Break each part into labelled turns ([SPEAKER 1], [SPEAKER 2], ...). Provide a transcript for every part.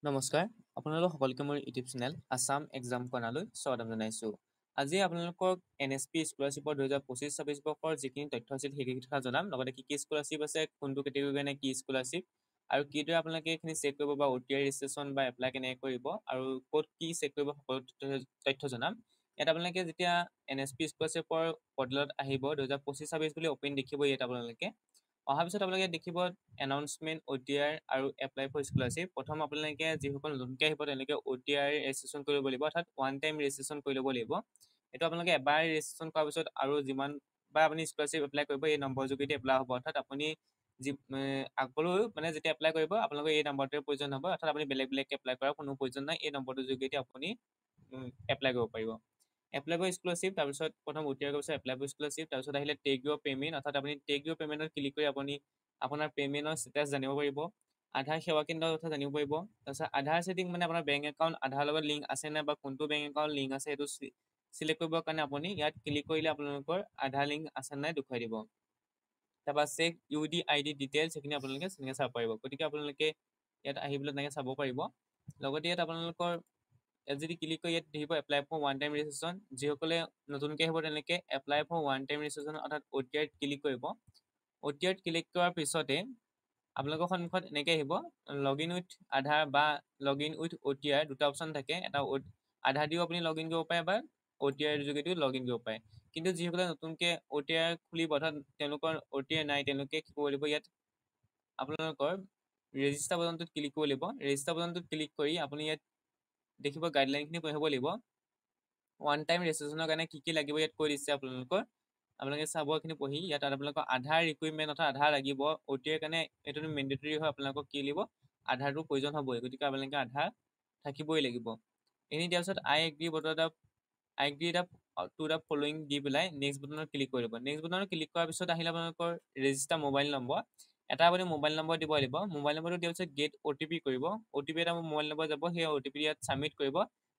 [SPEAKER 1] নমস্কাৰ, আপোনালোক সকলোকে মোৰ ইউটিউব চেনেল আছাম এক্সাম কৰ্ণাৰলৈ স্বাগতম জনাইছোঁ। আজি আপোনালোকক NSP স্কলাৰশ্বিপৰ 2025-26 বৰ্ষৰ যিখিনি তথ্য আছিল সেইখিনি কথা জনাম। লগতে কি স্কলাৰশ্বিপ আছে, কোনটো কেটেগৰীৰ কাৰণে কি স্কলাৰশ্বিপ, আৰু কিদৰে আপোনালোকে এইখিনি চেক কৰিব বা OTI ৰেজিষ্ট্ৰেশ্যন বা এপ্লাই কেনেকৈ কৰিব আৰু ক'ত কি চেক কৰিব সকলো তথ্য জনাম। ইয়াত আপোনালোকে যেতিয়া NSP স্কলাৰশ্বিপৰ পৰ্টেলত আহিব 2025-26 বুলি অপেন দেখিব। ইয়াত আপোনালোকে অহাৰ পিছত আপোনালোকে দেখিব এনাউন্সমেন্ট OTI আৰু এপ্লাই ফৰ স্কলাৰশ্বিপ। প্ৰথম আপোনালোকে যিসকল নতুনকৈ আহিব তেওঁলোকে OTI ৰেজিষ্ট্ৰেশ্যন কৰিব লাগিব, অৰ্থাৎ ওৱান টাইম ৰেজিষ্ট্ৰেশ্যন কৰি ল'ব লাগিব। এইটো আপোনালোকে এবাৰ ৰেজিষ্ট্ৰেশ্যন কৰাৰ পিছত আৰু যিমান বা আপুনি স্কলাৰশ্বিপ এপ্লাই কৰিব এই নম্বৰ যোগেদি এপ্লাই হ'ব। অৰ্থাৎ আপুনি যি আগলৈও মানে যেতিয়া এপ্লাই কৰিব আপোনালোকে এই নম্বৰটোৰ প্ৰয়োজন হ'ব। অৰ্থাৎ আপুনি বেলেগকৈ এপ্লাই কৰাৰ কোনো প্ৰয়োজন নাই, এই নম্বৰটোৰ যোগেদি আপুনি এপ্লাই কৰিব পাৰিব। এপ্লাই ফৰ স্কলাৰশ্বিপ, তাৰপিছত প্ৰথম OTI কৰিছে এপ্লাই ফৰ স্কলাৰশ্বিপ, তাৰপিছত আহিলে টেক ইউৰ পে'মেণ্ট, অৰ্থাৎ আপুনি টেক ইউৰ পে'মেণ্টত ক্লিক কৰি আপুনি আপোনাৰ পে'মেণ্টৰ ষ্টেটাছ জানিব পাৰিব। আধাৰ সেৱা কেন্দ্ৰৰ কথা জানিব পাৰিব। তাৰপিছত আধাৰ ছেটিং মানে আপোনাৰ বেংক একাউণ্ট আধাৰ লগত লিংক আছে নে বা কোনটো বেংক একাউণ্ট লিংক আছে সেইটো চিলেক্ট কৰিবৰ কাৰণে আপুনি ইয়াত ক্লিক কৰিলে আপোনালোকৰ আধাৰ লিংক আছে নাই দেখুৱাই দিব। তাৰপৰা চেক UID ডিটেইলছ সেইখিনি আপোনালোকে তেনেকৈ চাব পাৰিব। গতিকে আপোনালোকে ইয়াত আহি পেলাই তেনেকৈ চাব পাৰিব। লগতে ইয়াত আপোনালোকৰ ইয়াত যদি ক্লিক কৰি ইয়াত দেখিব apply for one time registration. যিসকলে নতুনকৈ আহিব তেওঁলোকে apply for one time registration অৰ্থাৎ OTI ক্লিক কৰিব। OTI ক্লিক কৰাৰ পিছতে আপোনালোকৰ সন্মুখত এনেকৈ আহিব লগ ইন উইথ আধাৰ বা লগ ইন উইথ OTI দুটা অপশ্যন থাকে। এটা আধাৰ দিও আপুনি লগ ইন কৰিব পাৰে বা OTI যোগেদিও লগ ইন কৰিব পাৰে। কিন্তু যিসকলে নতুনকৈ OTI খুলিব অৰ্থাৎ তেওঁলোকৰ OTI নাই, তেওঁলোকে কি কৰিব লাগিব, ইয়াত আপোনালোকৰ ৰেজিষ্টাৰ বাটনটোত ক্লিক কৰিব লাগিব। ৰেজিষ্টাৰ বাটনটোত ক্লিক কৰি আপুনি ইয়াত দেখিব গাইডলাইনখিনি পঢ়িব লাগিব। ওৱান টাইম ৰেজিষ্ট্ৰেশ্যনৰ কাৰণে কি কি লাগিব ইয়াত কৈ দিছে আপোনালোকে চাব এইখিনি পঢ়ি। ইয়াত আপোনালোকৰ আধাৰ ৰিকুইৰমেণ্ট অৰ্থাৎ আধাৰ লাগিব। OTI কাৰণে এইটো মেণ্ডেটৰী হয়, আপোনালোকক কি লাগিব আধাৰটো প্ৰয়োজন হ'বই। গতিকে আপোনালোকে আধাৰ থাকিবই লাগিব। এইখিনি দিয়াৰ পিছত আই এগ্ৰি টু দ্য ফলোয়িং দি পেলাই নেক্সট বাটনত ক্লিক কৰি দিব। নেক্সট বাটনত ক্লিক কৰাৰ পিছত আহিলে আপোনালোকৰ ৰেজিষ্টাৰ মোবাইল নম্বৰ, এটা আপুনি মোবাইল নম্বৰ দিব লাগিব। মোবাইল নম্বৰটো দিয়াৰ পিছত গেট OTP কৰিব। OTP এটা মোবাইল নম্বৰ যাব, সেই OTP ইয়াত ছাবমিট কৰিব।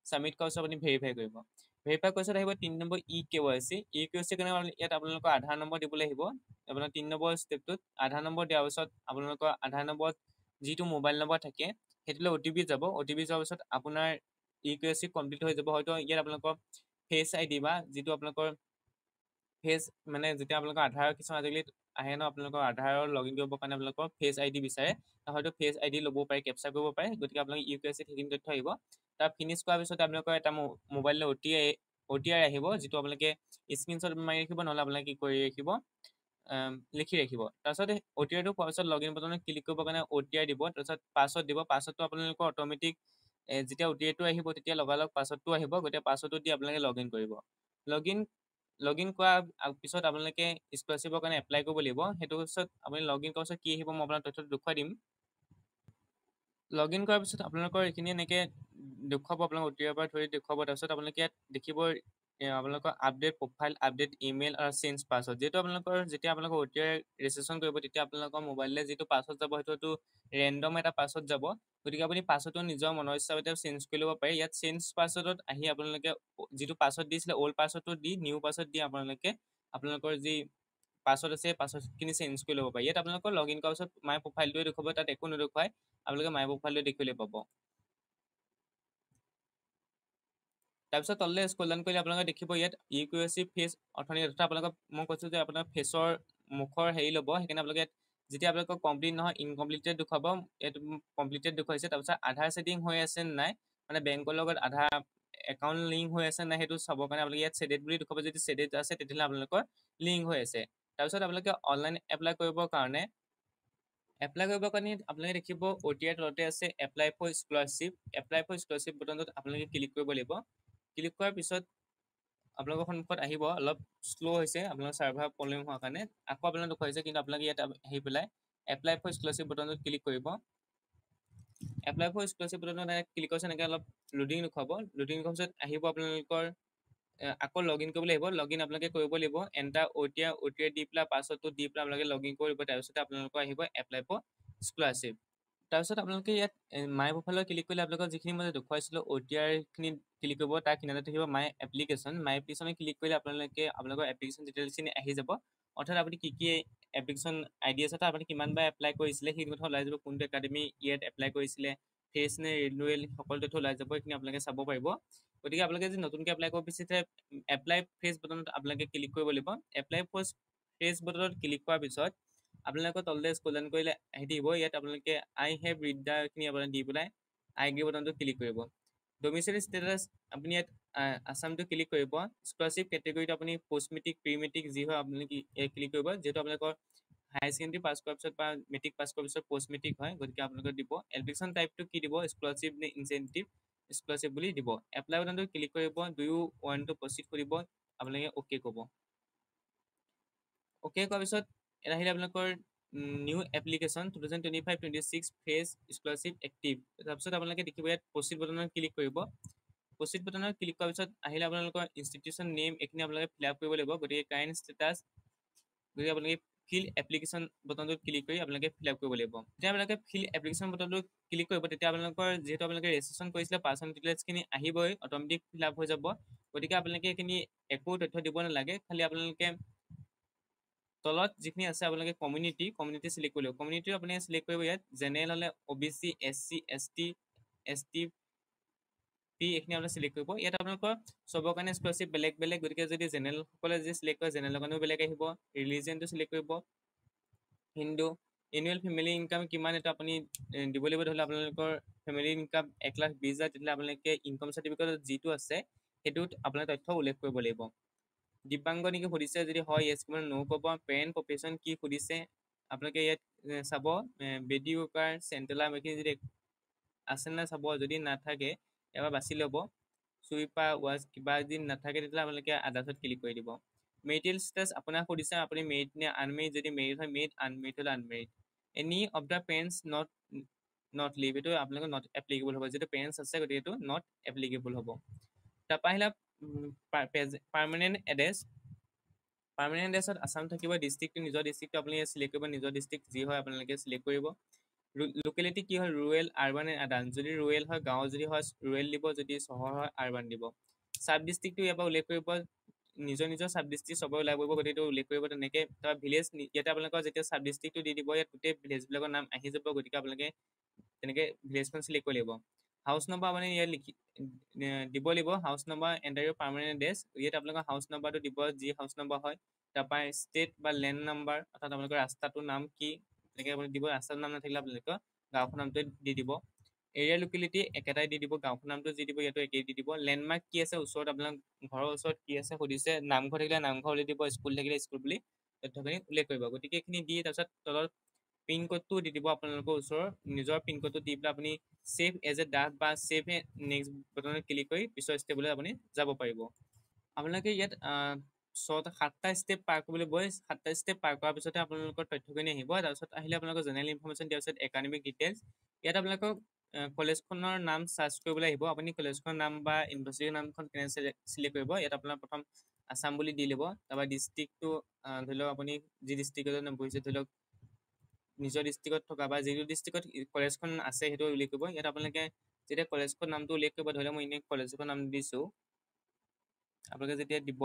[SPEAKER 1] ছাবমিট কৰাৰ পিছত আপুনি ভেৰিফাই কৰিব। ভেৰিফাই কৰাৰ পিছত আহিব 3 নম্বৰ eKYC। eKYC কাৰণে ইয়াত আপোনালোকৰ আধাৰ নম্বৰ দিবলৈ আহিব। আপোনাৰ 3 নম্বৰ ষ্টেপটোত আধাৰ নম্বৰ দিয়াৰ পিছত আপোনালোকৰ আধাৰ নম্বৰত যিটো মোবাইল নম্বৰ থাকে সেইটোলৈ OTP যাব। OTP যোৱাৰ পিছত আপোনাৰ eKYC কমপ্লিট হৈ যাব। হয়তো ইয়াত আপোনালোকৰ ফেচ ID বা যিটো আপোনালোকৰ ফেচ মানে যেতিয়া আপোনালোকৰ আধাৰ কিছুমান আজিকালি আহে ন, আপোনালোকৰ আধাৰৰ লগ ইন কৰিবৰ কাৰণে আপোনালোকৰ ফেচ ID বিচাৰে, হয়তো ফেচ ID ল'ব পাৰে, কেপচাৰ কৰিব পাৰে। গতিকে আপোনালোকে eKYC সেইখিনি তথ্য আহিব। তাৰ ফিনিছ কৰাৰ পিছত আপোনালোকৰ এটা মোবাইললৈ OTI আহিব, যিটো আপোনালোকে স্ক্ৰীনশ্বট মাৰি ৰাখিব, নহ'লে আপোনালোকে কি কৰি ৰাখিব লিখি ৰাখিব। তাৰপিছত OTIটো পোৱাৰ পিছত লগ ইন বাটনত ক্লিক কৰিবৰ কাৰণে OTI দিব। তাৰপিছত পাছৱৰ্ড দিব। পাছৱৰ্ডটো আপোনালোকৰ অট'মেটিক যেতিয়া OTIটো আহিব তেতিয়া লগালগ পাছৱৰ্ডটো আহিব। গতিকে পাছৱৰ্ডটো দি আপোনালোকে লগ ইন কৰিব। লগ ইন কৰাৰ পিছত আপোনালোকে স্কলাৰশ্বিপৰ কাৰণে এপ্লাই কৰিব লাগিব। সেইটো পিছত আপুনি লগ ইন কৰাৰ পিছত কি আহিব মই আপোনাক তথ্যটো দেখুৱাই দিম। লগ ইন কৰাৰ পিছত আপোনালোকৰ এইখিনি এনেকৈ দেখুৱাব, আপোনালোকৰ OTIৰ পৰা ধৰি দেখুৱাব। তাৰপিছত আপোনালোকে ইয়াত দেখিব আপোনালোকৰ আপডেট প্ৰফাইল, আপডেট ইমেইল আৰু চেঞ্জ পাছৱৰ্ড। যিহেতু যেতিয়া আপোনালোকৰ OTI ৰেজিষ্ট্ৰেশ্যন কৰিব তেতিয়া আপোনালোকৰ মোবাইললৈ যিটো পাছৱৰ্ড যাব সেইটো ৰেণ্ডম এটা পাছৱৰ্ড যাব। গতিকে আপুনি পাছৱৰ্ডটো নিজৰ মনৰ ইচ্ছামতে চেঞ্জ কৰি ল'ব পাৰে। ইয়াত চেঞ্জ পাছৱৰ্ডত আহি আপোনালোকে যিটো পাছৱৰ্ড দিছিলে অল্ড পাছৱৰ্ডটো দি নিউ পাছৱৰ্ড দি আপোনালোকৰ যি পাছৱৰ্ড আছে পাছৱৰ্ডখিনি চেঞ্জ কৰি ল'ব পাৰে। ইয়াত আপোনালোকৰ লগ ইন কৰাৰ পিছত মাই প্ৰফাইলটোৱে দেখুৱাব, তাত একো নেদেখুৱায়। আপোনালোকে মাই প্ৰফাইলটো দেখিবলৈ পাব। তাৰপিছত তললৈ স্ক্ৰল ডাউন কৰিলে আপোনালোকে দেখিব ইয়াত eKYC ফেচ অথনি আপোনালোকক মই কৈছোঁ যে আপোনাৰ ফেচৰ মুখৰ হেৰি ল'ব। সেইকাৰণে আপোনালোকে যেতিয়া আপোনালোকৰ কমপ্লিট নহয় ইনকমপ্লিটেড দেখুৱাব, এইটো কমপ্লিটেড দেখুৱাইছে। তাৰপিছত আধাৰ ছেটিং হৈ আছে নাই, মানে বেংকৰ লগত আধাৰ একাউণ্ট লিংক হৈ আছে নাই সেইটো চাবৰ কাৰণে আপোনালোকে ইয়াত ছেডেড বুলি দেখুৱাব। যদি ছেডেড আছে তেতিয়াহ'লে আপোনালোকৰ লিংক হৈ আছে। তাৰপিছত আপোনালোকে অনলাইন এপ্লাই কৰিবৰ কাৰণে আপোনালোকে দেখিব OTI তলতে আছে apply for scholarship. Apply for scholarship বটনটোত আপোনালোকে ক্লিক কৰিব লাগিব। ক্লিক কৰাৰ পিছত আপোনালোকৰ সন্মুখত আহিব, অলপ শ্ল' হৈছে আপোনালোকৰ চাৰ্ভাৰ প্ৰব্লেম হোৱাৰ কাৰণে, আকৌ আপোনালোকে দেখুৱাইছে। কিন্তু আপোনালোকে ইয়াত আহি পেলাই এপ্লাই ফৰ স্কলাৰশ্বিপ বটনটোত ক্লিক কৰিব। এপ্লাই ফৰ স্কলাৰশ্বিপ বটনত ক্লিক কৰিছে, এনেকৈ অলপ লোডিং দেখুৱাব। লোডিং দেখুৱাৰ পিছত আহিব আপোনালোকৰ আকৌ লগ ইন কৰিবলৈ আহিব। লগ ইন আপোনালোকে কৰিব লাগিব। এণ্টাৰ OTI দি পেলাই পাছৱৰ্ডটো দি পেলাই আপোনালোকে লগ ইন কৰিব। তাৰপিছতে আপোনালোকৰ আহিব এপ্লাই ফৰ স্কলাৰশ্বিপ। তাৰপিছত আপোনালোকে ইয়াত মাই প্ৰফাইলত ক্লিক কৰিলে আপোনালোকৰ যিখিনি মই দেখুৱাইছিলোঁ OTI খিনি ক্লিক কৰিব। তাৰ কিনাৰতে থাকিব মাই এপ্লিকেশ্যন ক্লিক কৰিলে আপোনালোকৰ এপ্লিকেশ্যন ডিটেইলছখিনি আহি যাব। অৰ্থাৎ আপুনি কি এপ্লিকেশ্যন ID আছে, তাত আপুনি কিমানবাৰ এপ্লাই কৰিছিলে সেই কথা ওলাই যাব। কোনটো একাডেমি ইয়াত এপ্লাই কৰিছিলে, ফেজ নে ৰিনুৱেল সকলো তথ্য ওলাই যাব, এইখিনি আপোনালোকে চাব পাৰিব। গতিকে আপোনালোকে যদি নতুনকৈ এপ্লাই কৰিব বিচাৰিছে এপ্লাই ফেজ বটনত আপোনালোকে ক্লিক কৰিব লাগিব। এপ্লাই ফেজ বটনত ক্লিক কৰাৰ পিছত আপোনালোকৰ তলতে স্ক্ৰল ডাউন কৰিলে আহি দিব, ইয়াত আপোনালোকে আই হেভ ৰিড দাখিনি আপোনালোকে দি পেলাই আই এগ্ৰী বটনটো ক্লিক কৰিব। ডমিচাইল ষ্টেটাছ আপুনি ইয়াত আছামটো ক্লিক কৰিব। স্কলাৰশ্বিপ কেটেগৰীটো আপুনি পষ্ট মেট্ৰিক প্ৰি মেট্ৰিক যি হয় আপুনি ক্লিক কৰিব, যিহেতু আপোনালোকৰ হায়াৰ ছেকেণ্ডেৰী পাছ কৰাৰ পিছত বা মেট্ৰিক পাছ কৰাৰ পিছত পষ্ট মেট্ৰিক হয়, গতিকে আপোনালোকে দিব। এপ্লিকেশ্যন টাইপটো কি দিব, স্কলাৰশ্বিপ নে ইনচেণ্টিভ স্কলাৰশ্বিপ বুলি দিব। এপ্লাই বাটনটো ক্লিক কৰিব, do you want to proceed কৰিব, আপোনালোকে অ'কে ক'ব। অ'কে কৰাৰ পিছত এটা আহিলে আপোনালোকৰ new application 2025-26 phase scholarship active. তাৰপিছত আপোনালোকে দেখিব ইয়াত প্ৰচিড বটনত ক্লিক কৰিব। প্ৰচিড বটনত ক্লিক কৰাৰ পিছত আহিলে আপোনালোকৰ ইনষ্টিটিউশ্যন নেম, এইখিনি আপোনালোকে ফিল আপ কৰিব লাগিব। গতিকে কাৰেণ্ট ষ্টেটাছ, গতিকে আপোনালোকে ফিল এপ্লিকেশ্যন বটনটোত ক্লিক কৰি আপোনালোকে ফিল আপ কৰিব লাগিব। যেতিয়া আপোনালোকে ফিল এপ্লিকেশ্যন বটনটোত ক্লিক কৰিব, তেতিয়া আপোনালোকৰ যিহেতু আপোনালোকে ৰেজিষ্ট্ৰেশ্যন কৰিছিলে পাৰ্চনেল ডিটেইলছখিনি আহিবই, অট'মেটিক ফিল আপ হৈ যাব। গতিকে আপোনালোকে এইখিনি একো তথ্য দিব নালাগে, খালি আপোনালোকে তলত যিখিনি আছে আপোনালোকে কমিউনিটি চিলেক্ট কৰিব। কমিউনিটি আপুনি চিলেক্ট কৰিব, ইয়াত জেনেৰেল হ'লে OBC SC ST পি এইখিনি আপোনালোকে চিলেক্ট কৰিব। ইয়াত আপোনালোকৰ চবৰ কাৰণে স্কলাৰশ্বিপ বেলেগ বেলেগ, গতিকে যদি জেনেৰেলসকলে যদি চিলেক্ট কৰে জেনেৰেলৰ কাৰণেও বেলেগ আহিব। ৰিলিজিয়নটো চিলেক্ট কৰিব, হিন্দু। এনুৱেল ফেমিলি ইনকাম কিমান এইটো আপুনি দিব লাগিব। ধৰি লওক আপোনালোকৰ ফেমিলি ইনকাম 1,20,000, তেতিয়াহ'লে আপোনালোকে ইনকাম চাৰ্টিফিকেটত যিটো আছে সেইটোত আপোনাৰ তথ্য উল্লেখ কৰিব লাগিব। দিব্যাংগ নেকি সুধিছে, যদি হয় য়েছ কিমান ন ক'ব। পেৰেণ্ট প্ৰফেশ্যন কি সুধিছে আপোনালোকে ইয়াত চাব, বেডি ৱৰ্কাৰ চেণ্ট্ৰেল আৰ্ম এইখিনি যদি আছে নে চাব, যদি নাথাকে এবাৰ বাছি ল'ব। চুইপাৰ ৱাজ কিবা যদি নাথাকে তেতিয়াহ'লে আপোনালোকে আদাৰ্ছত ক্লিক কৰি দিব। মেৰিটেল ষ্টেটাছ আপোনাক সুধিছে আপুনি মেৰিট নে আনমেৰিড, যদি মেৰিট হয় মেৰিট, আনমেৰিড হ'লে unmarried. Any of the parents not live, এইটো আপোনালোকৰ নট এপ্লিকেবল হ'ব, যিহেতু পেৰেণ্টছ আছে গতিকে এইটো নট এপ্লিকেবল হ'ব। তাৰপৰা আহিলে পাৰ্মানেণ্ট এড্ৰেছ। পাৰ্মানেণ্ট এড্ৰেছত আছাম থাকিব, ডিষ্ট্ৰিক্টটো নিজৰ ডিষ্ট্ৰিক্টটো আপুনি চিলেক্ট কৰিব, নিজৰ ডিষ্ট্ৰিক্ট যি হয় আপোনালোকে চিলেক্ট কৰিব। লোকেলিটি কি হয়, ৰুৰেল আৰবান এণ্ড আদান, যদি ৰুৰেল হয় গাঁও, যদি হয় ৰুৰেল দিব, যদি চহৰ হয় আৰবান দিব। চাব ডিষ্ট্ৰিক্টটো ইয়াৰ পৰা উল্লেখ কৰিব, নিজৰ চাব ডিষ্ট্ৰিক্ট চবৰে ওলাই পৰিব, গতিকে উল্লেখ কৰিব তেনেকৈ। তাৰ ভিলেজ ইয়াতে আপোনালোকৰ যেতিয়া চাব ডিষ্ট্ৰিক্টটো দি দিব, ইয়াত গোটেই ভিলেজবিলাকৰ নাম আহি যাব, গতিকে আপোনালোকে তেনেকৈ ভিলেজখন চিলেক্ট কৰি লাগিব। হাউচ নম্বৰ আপুনি ইয়াত দিব লাগিব, হাউচ নম্বৰ এণ্টাৰ ইউৰ পাৰ্মানেণ্ট এড্ৰেছ, ইয়াত আপোনালোকৰ হাউচ নম্বৰটো দিব যি হাউচ নম্বৰ হয়। তাৰপৰা ষ্টেট বা লেণ্ড নাম্বাৰ, অৰ্থাৎ আপোনালোকৰ ৰাস্তাটোৰ নাম কি তেনেকৈ আপুনি দিব। ৰাস্তাৰ নাম নাথাকিলে আপোনালোকৰ গাঁওখনৰ নামটোৱে দি দিব। এৰিয়া লোকেলিটি একেটাই দি দিব, গাঁওখনৰ নামটো যি দিব ইয়াতো একেই দি দিব। লেণ্ডমাৰ্ক কি আছে ওচৰত, আপোনাৰ ঘৰৰ ওচৰত কি আছে সুধিছে, নামঘৰ থাকিলে নামঘৰ উল্লেখ দিব, স্কুল থাকিলে স্কুল বুলি তথ্যখিনি উল্লেখ কৰিব। গতিকে এইখিনি দি তাৰপিছত তলত পিনক'ডটো দি দিব, আপোনালোকৰ ওচৰৰ নিজৰ পিনক'ডটো দি পেলাই আপুনি ছেভ এজ এ ড্ৰাফ্ট বা ছেভ এ নেক্সট বটনত ক্লিক কৰি পিছৰ ষ্টেপলৈ আপুনি যাব পাৰিব। আপোনালোকে ইয়াত 7টা ষ্টেপ পাৰ কৰিবলৈ গৈ 7টা ষ্টেপ পাৰ কৰাৰ পিছতে আপোনালোকৰ তথ্যখিনি আহিব। তাৰপিছত আহিলে আপোনালোকৰ জেনেৰেল ইনফৰমেশ্যন দিয়াৰ পিছত একাডেমিক ডিটেইলছ, ইয়াত আপোনালোকক কলেজখনৰ নাম চাৰ্চ কৰিবলৈ আহিব। আপুনি কলেজখনৰ নাম বা ইউনিভাৰ্চিটিৰ নামখন কেনে চিলেক্ট কৰিব, ইয়াত আপোনাৰ প্ৰথম আছাম বুলি দি ল'ব। তাৰপৰা ডিষ্ট্ৰিক্টটো ধৰি লওক আপুনি যি ডিষ্ট্ৰিক্টত পঢ়িছে, ধৰি লওক নিজৰ ডিষ্ট্ৰিক্টত থকা বা যিটো ডিষ্ট্ৰিক্টত কলেজখন আছে সেইটো উল্লেখ কৰিব। ইয়াত আপোনালোকে যেতিয়া কলেজখনৰ নামটো উল্লেখ কৰিব, ধৰি লওক মই এনেই কলেজখনৰ নাম দিছোঁ, আপোনালোকে যেতিয়া দিব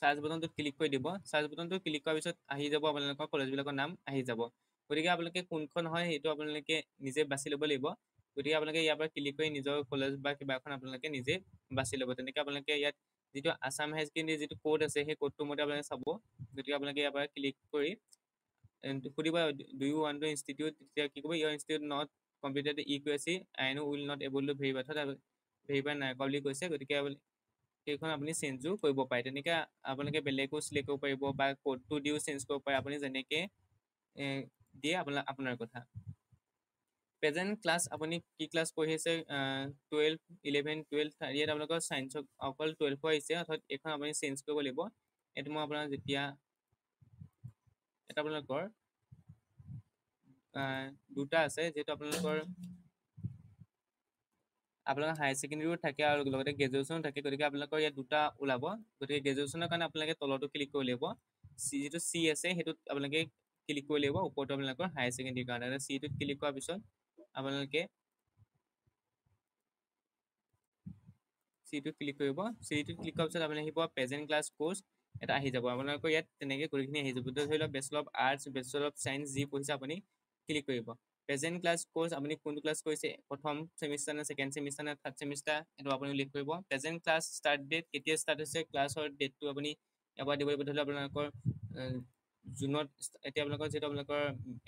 [SPEAKER 1] চাৰ্চ বটনটোত ক্লিক কৰি দিব। চাৰ্চ বটনটোত ক্লিক কৰাৰ পিছত আহি যাব আপোনালোকৰ কলেজবিলাকৰ নাম আহি যাব। গতিকে আপোনালোকে কোনখন হয় সেইটো আপোনালোকে নিজে বাছি ল'ব লাগিব। গতিকে আপোনালোকে ইয়াৰ পৰা ক্লিক কৰি নিজৰ কলেজ বা কিবা এখন আপোনালোকে নিজে বাছি ল'ব। তেনেকৈ আপোনালোকে ইয়াত যিটো আছাম হাই ছেকেণ্ডেৰী যিটো ক'ড আছে সেই ক'ডটোৰ মতে আপোনালোকে চাব। গতিকে আপোনালোকে ইয়াৰ পৰা ক্লিক কৰি সুধিব do you want to institute, তেতিয়া কি ক'ব, ইয়ৰ ইনষ্টিটিউট নট কমপ্লিটেড ইকুৱেচি I know will not able to verify, অৰ্থাৎ ভেৰিফাই নাই কৰা বুলি কৈছে। গতিকে সেইখন আপুনি চেঞ্জো কৰিব পাৰে। তেনেকৈ আপোনালোকে বেলেগো চিলেক্ট কৰিব পাৰিব বা ক'ডটো দিও চেঞ্জ কৰিব পাৰে, আপুনি যেনেকৈ দিয়ে আপোনাৰ কথা। প্ৰেজেণ্ট ক্লাছ আপুনি কি ক্লাছ পঢ়ি আছে, 12, 11, 12, ইয়াত আপোনালোকৰ ছায়েন্সত অকল 12 আহিছে, অৰ্থাৎ এইখন আপুনি চেঞ্জ কৰিব লাগিব। এইটো মই আপোনাৰ যেতিয়া এটা আপোনালোকৰ দুটা আছে, যিহেতু আপোনালোকৰ হায়াৰ ছেকেণ্ডেৰীও থাকে আৰু লগতে গ্ৰেজুৱেশ্যনো থাকে, গতিকে আপোনালোকৰ ইয়াত দুটা ওলাব। গতিকে গ্ৰেজুৱেশ্যনৰ কাৰণে আপোনালোকে তলতো ক্লিক কৰিব লাগিব, যিটো চি আছে সেইটোত আপোনালোকে ক্লিক কৰিব লাগিব। ওপৰতো আপোনালোকৰ হায়াৰ ছেকেণ্ডেৰীৰ কাৰণে চিটোত ক্লিক কৰাৰ পিছত আপোনালোকে চিটোত ক্লিক কৰিব। চিটোত ক্লিক কৰাৰ পিছত আপুনি আহিব প্ৰেজেণ্ট ক্লাছ কোৰ্চ। এটা আহি যাব আপোনালোকৰ ইয়াত তেনেকৈ গোটেইখিনি আহি যাব ধৰি লওক bachelor of arts bachelor of science যি পঢ়িছে আপুনি ক্লিক কৰিব প্ৰেজেণ্ট ক্লাছ কোৰ্চ আপুনি কোনটো ক্লাছ কৰিছে প্ৰথম ছেমিষ্টাৰ নে ছেকেণ্ড ছেমিষ্টাৰ নে থাৰ্ড ছেমিষ্টাৰ এইটো আপুনি উল্লেখ কৰিব প্ৰেজেণ্ট ক্লাছ ষ্টাৰ্ট ডেট কেতিয়া ষ্টাৰ্ট হৈছে ক্লাছৰ ডেটটো আপুনি এবাৰ দিব লাগিব ধৰি লওক আপোনালোকৰ জুনত এতিয়া আপোনালোকৰ যিহেতু আপোনালোকৰ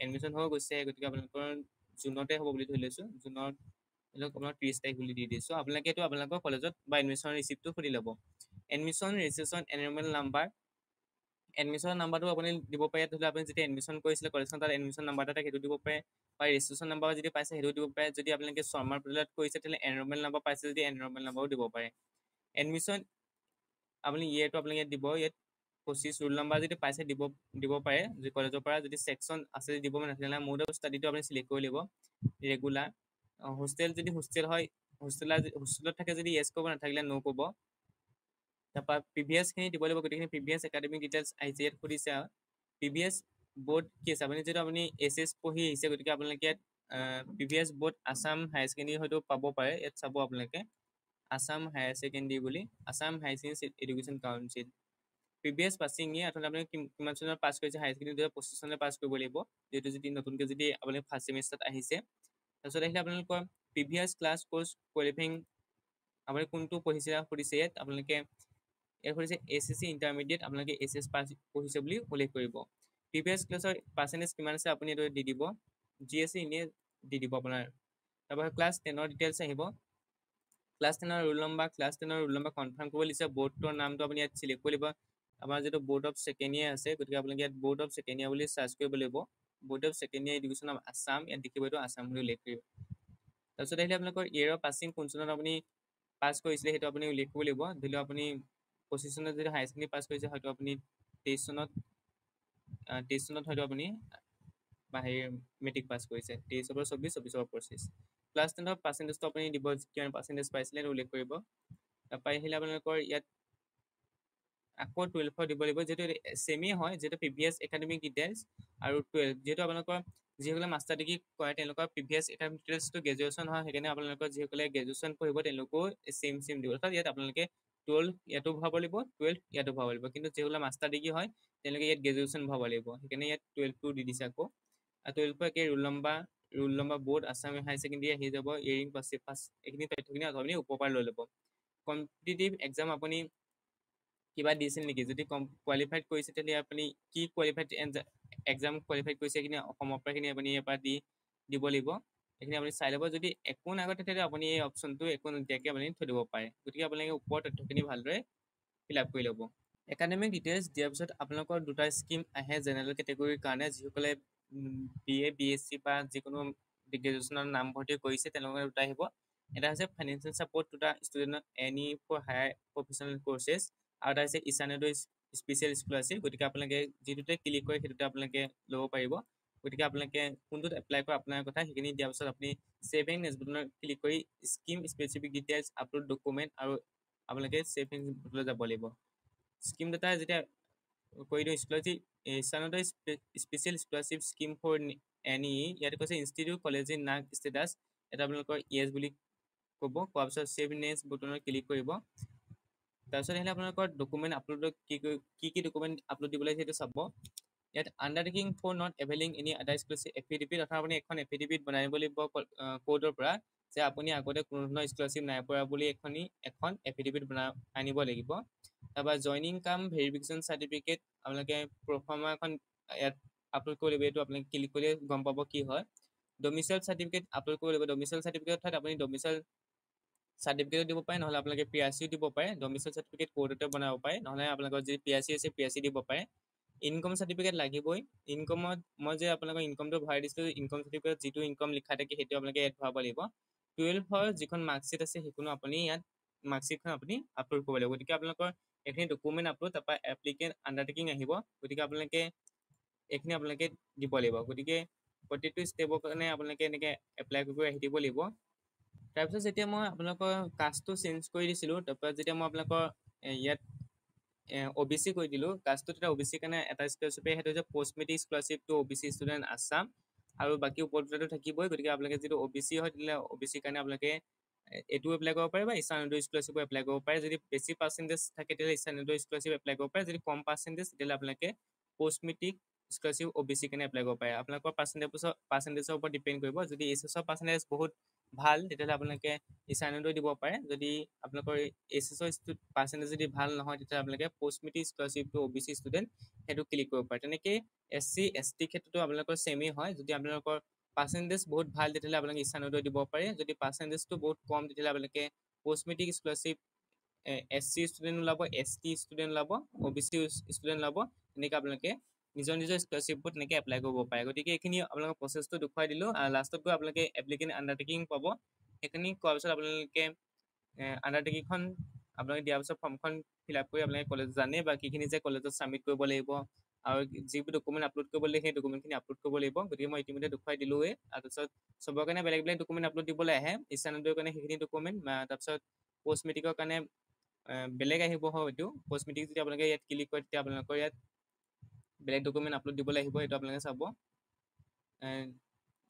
[SPEAKER 1] এডমিশ্যন হৈ গৈছে গতিকে আপোনালোকৰ জুনতে হ'ব বুলি ধৰি লৈছোঁ জুনত ধৰি লওক আপোনাৰ 30 তাৰিখ বুলি দি দিছোঁ আপোনালোকে এইটো আপোনালোকৰ কলেজত বা এডমিশ্যন ৰিচিপ্টটো সুধি ল'ব admission registration enrolment number admission নাম্বাৰটো আপুনি দিব পাৰে ধৰি লওক আপুনি যেতিয়া এডমিশ্যন কৰিছিলে কলেজখন তাত এডমিশ্যন নাম্বাৰ এটা সেইটো দিব পাৰে বা ৰেজিষ্ট্ৰেশ্যন নাম্বাৰ যদি পাইছে সেইটো দিব পাৰে যদি আপোনালোকে শৰ্মাৰ পৰ্টেলত কৰিছে তেতিয়াহ'লে এনৰলমেণ্ট নাম্বাৰ পাইছে যদি এনৰলমেণ্ট নাম্বাৰো দিব পাৰে এডমিশ্যন আপুনি ইয়েৰটো আপোনালোকে দিব ইয়াত 25 ৰোল নাম্বাৰ যদি পাইছে দিব পাৰে যদি কলেজৰ পৰা যদি ছেকশ্যন আছে যদি দিব মানে তেতিয়াহ'লে মোড অফ ষ্টাডিটো আপুনি চিলেক্ট কৰি ল'ব ৰেগুলাৰ হোষ্টেল যদি হোষ্টেল হয় হোষ্টেলত থাকে যদি য়েছ ক'ব নাথাকিলে ন' ক'ব তাৰপৰা প্ৰিভিয়াছখিনি দিব লাগিব গোটেইখিনি প্ৰিভিয়াছ একাডেমিক ডিটেইলছ আহিছে ইয়াত সুধিছে প্ৰিভিয়াছ বৰ্ড কি আছে আপুনি যিহেতু আপুনি এছ পঢ়ি আহিছে গতিকে আপোনালোকে ইয়াত previous board Assam higher secondary হয়তো পাব পাৰে ইয়াত চাব আপোনালোকে আছাম হায়াৰ ছেকেণ্ডেৰী বুলি Assam higher secondary education council previous passing ইয়ে আপোনালোকে কিমান চনত পাছ কৰিছে হায়াৰ ছেকেণ্ডেৰী 2025 চনত পাছ কৰিব লাগিব যিহেতু যদি নতুনকৈ যদি আপুনি ফাৰ্ষ্ট ছেমিষ্টাৰত আহিছে তাৰপিছত আহিলে আপোনালোকৰ প্ৰিভিয়াছ ক্লাছ কোৰ্চ কোৱালিফাইং আপুনি কোনটো পঢ়িছে সুধিছে ইয়াত আপোনালোকে ইয়াত সুধিছে SSC ইণ্টাৰমিডিয়েট আপোনালোকে SS পাছ পঢ়িছে বুলি উল্লেখ কৰিব প্ৰিভিয়াছ ক্লাছৰ পাৰ্চেণ্টেজ কিমান আছে আপুনি এইটো দি দিব GSC এনেই দি দিব আপোনাৰ তাৰপৰা ক্লাছ 10ৰ ডিটেইলছ আহিব ক্লাছ 10ৰ ৰোল নম্বৰ কনফাৰ্ম কৰিব দিছে বৰ্ডৰ নামটো আপুনি ইয়াত চিলেক্ট কৰিব লাগিব আমাৰ যিটো বৰ্ড অফ ছেকেণ্ড ইয়েৰ আছে গতিকে আপোনালোকে ইয়াত বৰ্ড অফ ছেকেণ্ড ইয়েৰ বুলি চাৰ্চ কৰিব লাগিব board of second year education of Assam ইয়াত দেখিব এইটো আছাম বুলি উল্লেখ কৰিব তাৰপিছত আহিলে আপোনালোকৰ ইয়েৰ অফ পাছিং কোন চনত আপুনি পাছ কৰিছিলে সেইটো আপুনি উল্লেখ কৰিব লাগিব ধৰি লওক আপুনি 25 চনত যদি হায়াৰ ছেকেণ্ডেৰী পাছ কৰিছে হয়তো আপুনি 23 চনত হয়তো আপুনি মেট্ৰিক পাছ কৰিছে 23 পৰা 24 24 পৰা 25 ক্লাছ 10ৰ পাৰ্চেণ্টেজটো আপুনি দিব কিমান পাৰ্চেণ্টেজ পাইছিলে সেইটো উল্লেখ কৰিব তাৰপৰা আহিলে আপোনালোকৰ ইয়াত আকৌ 12 দিব লাগিব যিহেতু ছেমেই হয় যিহেতু প্ৰিভিয়াছ একাডেমিক ডিটেইলছ আৰু 12 যিহেতু আপোনালোকৰ যিসকলে মাষ্টাৰ ডিগ্ৰী কৰে তেওঁলোকৰ প্ৰিভিয়াছ একাডেমিক ডিটেইলছটো গ্ৰেজুৱেশ্যন হয় সেইকাৰণে আপোনালোকৰ যিসকলে গ্ৰেজুৱেশ্যন পঢ়িব তেওঁলোকেও ছেম দিব অৰ্থাৎ ইয়াত আপোনালোকে 12 ইয়াতো ভৰাব লাগিব 12 ইয়াতো ভৰাব লাগিব কিন্তু যিসকলে মাষ্টাৰ ডিগ্ৰী হয় তেওঁলোকে ইয়াত গ্ৰেজুৱেশ্যন ভৰাব লাগিব সেইকাৰণে ইয়াত 12টো দি দিছে আকৌ আৰু 12 একে roll number board Assam higher secondary আহি যাব ইয়েৰিং পাছ এইখিনি তথ্যখিনি আপুনি ওপৰৰ পৰা লৈ ল'ব কম্পিটিটিভ এক্সাম আপুনি কিবা দিছিল নেকি যদি কোৱালিফাইড কৰিছে তেতিয়াহ'লে আপুনি কি কোৱালিফাইড এক্সাম কোৱালিফাইড কৰিছে এইখিনি অসমৰ পৰা এইখিনি আপুনি ইয়াৰ পৰা দিব লাগিব এইখিনি আপুনি চাই ল'ব যদি একো নাগত তেতিয়াহ'লে আপুনি এই অপশ্যনটো একো নিদিয়াকৈ আপুনি থৈ দিব পাৰে গতিকে আপোনালোকে ওপৰৰ তথ্যখিনি ভালদৰে ফিল আপ কৰি ল'ব একাডেমিক ডিটেইলছ দিয়াৰ পিছত আপোনালোকৰ দুটা স্কিম আহে জেনেৰেল কেটেগৰীৰ কাৰণে যিসকলে BA BSc বা যিকোনো গ্ৰেজুৱেশ্যনৰ নামভৰ্তি কৰিছে তেওঁলোকৰ দুটা আহিব এটা হৈছে financial support to the student any for higher professional courses আৰু এটা হৈছে ইছানোডো স্পেচিয়েল স্কলাৰশ্বিপ গতিকে আপোনালোকে যিটোতে ক্লিক কৰে সেইটোতে আপোনালোকে ল'ব পাৰিব গতিকে আপোনালোকে কোনটোত এপ্লাই কৰে আপোনাৰ কথা সেইখিনি দিয়াৰ পিছত আপুনি ছেভ এণ্ড নেক্সট বাটনত ক্লিক কৰি scheme specific details upload document আৰু আপোনালোকে ছেভ এণ্ড বাটনলৈ যাব লাগিব স্কিম ডাটা যেতিয়া কৰি দিওঁ স্কলাৰশ্বিপ ইছানোডো special scholarship scheme for any ইয়াত কৈছে ইনষ্টিটিউট কলেজ ইন নাক ষ্টেটাছ এটা আপোনালোকৰ ইয়েছ বুলি ক'ব কোৱাৰ পিছত ছেভ নেক্সট বাটনত ক্লিক কৰিব তাৰপিছত আহিলে আপোনালোকৰ ডকুমেণ্ট আপলোডত কি ডকুমেণ্ট আপলোড দিব লাগে সেইটো চাব ইয়াত undertaking for not availing any other scholarship affidavit অৰ্থাৎ আপুনি এখন এফিডেভিট বনাই দিব লাগিব কোৰ্টৰ পৰা যে আপুনি আগতে কোনো ধৰণৰ স্কলাৰশ্বিপ নাই পোৱা বুলি এখন এফিডেভিট আনিব লাগিব তাৰপৰা জইনিং কাম ভেৰিফিকেশ্যন চাৰ্টিফিকেট আপোনালোকে প্ৰফৰ্মা এখন ইয়াত আপলোড কৰিব লাগিব এইটো আপোনালোকে ক্লিক কৰিলে গম পাব কি হয় ডমিচাইল চাৰ্টিফিকেট আপলোড কৰিব লাগিব ডমিচাইল চাৰ্টিফিকেট অৰ্থাৎ আপুনি ডমিচাইল চাৰ্টিফিকেট দিব পাৰে নহ'লে আপোনালোকে PRC দিব পাৰে ডমিচাইল চাৰ্টিফিকেট কোৰ্টতে বনাব পাৰে নহ'লে আপোনালোকৰ যদি PRC আছে PRC দিব পাৰে ইনকম চাৰ্টিফিকেট লাগিবই ইনকমত মই যে আপোনালোকৰ ইনকমটো ভৰাই দিছিলোঁ ইনকম চাৰ্টিফিকেট যিটো ইনকম লিখা থাকে সেইটো আপোনালোকে ইয়াত ভৰাব লাগিব 12ৰ যিখন মাৰ্কশ্বিট আছে সেইখনো আপুনি ইয়াত মাৰ্কশ্বিটখন আপুনি আপলোড কৰিব লাগিব গতিকে আপোনালোকৰ এইখিনি ডকুমেণ্ট আপলোড তাৰপৰা এপ্লিকেণ্ট আণ্ডাৰটেকিং আহিব গতিকে আপোনালোকে এইখিনি আপোনালোকে দিব লাগিব গতিকে প্ৰতিটো ষ্টেপৰ কাৰণে আপোনালোকে এনেকৈ এপ্লাই কৰি আহি দিব লাগিব তাৰপিছত যেতিয়া মই আপোনালোকৰ কাষ্টটো চেঞ্জ কৰি দিছিলোঁ তাৰপৰা যেতিয়া মই আপোনালোকৰ ইয়াত OBC কৰি দিলোঁ কাষ্টটো তেতিয়া OBC কাৰণে এটা স্কলাৰশ্বিপে সেইটো হৈছে post matric scholarship to OBC student Assam আৰু বাকী ওপৰত থাকিবই গতিকে আপোনালোকে যিটো OBC হয় তেতিয়াহ'লে OBC কাৰণে আপোনালোকে এইটো এপ্লাই কৰিব পাৰে বা ইষ্টাৰ্ণোদয় স্কলাৰশ্বিপো এপ্লাই কৰিব পাৰে। যদি বেছি পাৰ্চেণ্টেজ থাকে তেতিয়াহ'লে ইষ্টাৰ্ণোদয় স্কলাৰশ্বিপ এপ্লাই কৰিব পাৰে। যদি কম পাৰ্চেণ্টেজ তেতিয়াহ'লে আপোনালোকে পষ্ট মেট্ৰিক স্কলাৰশ্বিপ OBC কাৰণে এপ্লাই কৰিব পাৰে। আপোনালোকৰ পাৰ্চেণ্টেজৰ ওপৰত ডিপেণ্ড কৰিব। যদি এইচএছৰ পাৰ্চেণ্টেজ বহুত ভাল তেতিয়াহ'লে আপোনালোকে ইষ্টাৰ্ণোদয় দিব পাৰে। যদি আপোনালোকৰ এইচএছৰ পাৰ্চেণ্টেজ যদি ভাল নহয় তেতিয়াহ'লে আপোনালোকে পষ্ট মেট্ৰিক স্কলাৰশ্বিপটো OBC ষ্টুডেণ্ট সেইটো ক্লিক কৰিব পাৰে। তেনেকৈ SC ST ক্ষেত্ৰতো আপোনালোকৰ ছেমেই হয়। যদি আপোনালোকৰ পাৰ্চেণ্টেজ বহুত ভাল তেতিয়াহ'লে আপোনালোকে ইষ্টাৰ্ণোদয় দিব পাৰে। যদি পাৰ্চেণ্টেজটো বহুত কম তেতিয়াহ'লে আপোনালোকে post matric scholarship SC student ওলাব, ST ষ্টুডেণ্ট ওলাব, OBC ষ্টুডেণ্ট ওলাব। তেনেকৈ আপোনালোকে নিজৰ স্কলাৰশ্বিপবোৰ তেনেকৈ এপ্লাই কৰিব পাৰে। গতিকে এইখিনি আপোনালোকৰ প্ৰচেছটো দেখুৱাই দিলোঁ। লাষ্টত গৈ আপোনালোকে এপ্লিকেণ্ট আণ্ডাৰটেকিং পাব। সেইখিনি কোৱাৰ পিছত আপোনালোকে আণ্ডাৰটেকিংখন আপোনালোকে দিয়াৰ পিছত ফৰ্মখন ফিল আপ কৰি আপোনালোকে কলেজ জানে বা কিখিনি যে কলেজত ছাবমিট কৰিব লাগিব আৰু যিবোৰ ডকুমেণ্ট আপলোড কৰিব লাগিব সেই ডকুমেণ্টখিনি আপলোড কৰিব লাগিব। গতিকে মই ইতিমধ্যে দেখুৱাই দিলোঁৱে। তাৰপিছত চবৰ কাৰণে বেলেগ বেলেগ ডকুমেণ্ট আপলোড দিবলৈ আহে। ইষ্টাৰ্ণোদয়ৰ কাৰণে সেইখিনি ডকুমেণ্ট, তাৰপিছত পষ্ট মেট্ৰিকৰ কাৰণে বেলেগ আহিব হয়তো। পষ্ট মেট্ৰিক যদি আপোনালোকে ইয়াত ক্লিক কৰে তেতিয়া আপোনালোকৰ ইয়াত বেলেগ ডকুমেণ্ট আপলোড দিবলৈ আহিব। এইটো আপোনালোকে চাব।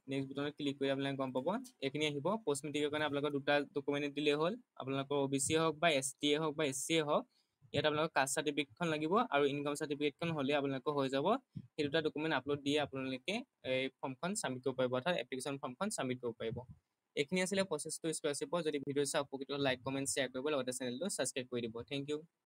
[SPEAKER 1] নেক্সট বুটনত ক্লিক কৰি আপোনালোকে গম পাব এইখিনি আহিব। পষ্ট মেট্ৰিকৰ কাৰণে আপোনালোকৰ দুটা ডকুমেণ্ট দিলেই হ'ল। আপোনালোকৰ OBC হওক বা ST হওক বা SC হওক, ইয়াত আপোনালোকৰ কাষ্ট চাৰ্টিফিকেটখন লাগিব আৰু ইনকাম চাৰ্টিফিকেটখন হ'লে আপোনালোকৰ হৈ যাব। সেই দুটা ডকুমেণ্ট আপলোড দিয়ে আপোনালোকে এই ফৰ্মখন ছাবমিট কৰিব পাৰিব, অৰ্থাৎ এপ্লিকেশ্যন ফৰ্মখন ছাবমিট কৰিব পাৰিব। এইখিনি আছিলে প্ৰচেছটো স্কলাৰশ্বিপৰ। যদি ভিডিঅ' চাই উপকৃত লাইক কমেণ্ট শ্বেয়াৰ কৰিব, লগতে চেনেলটো ছাবস্ক্ৰাইব কৰি দিব। Thank U.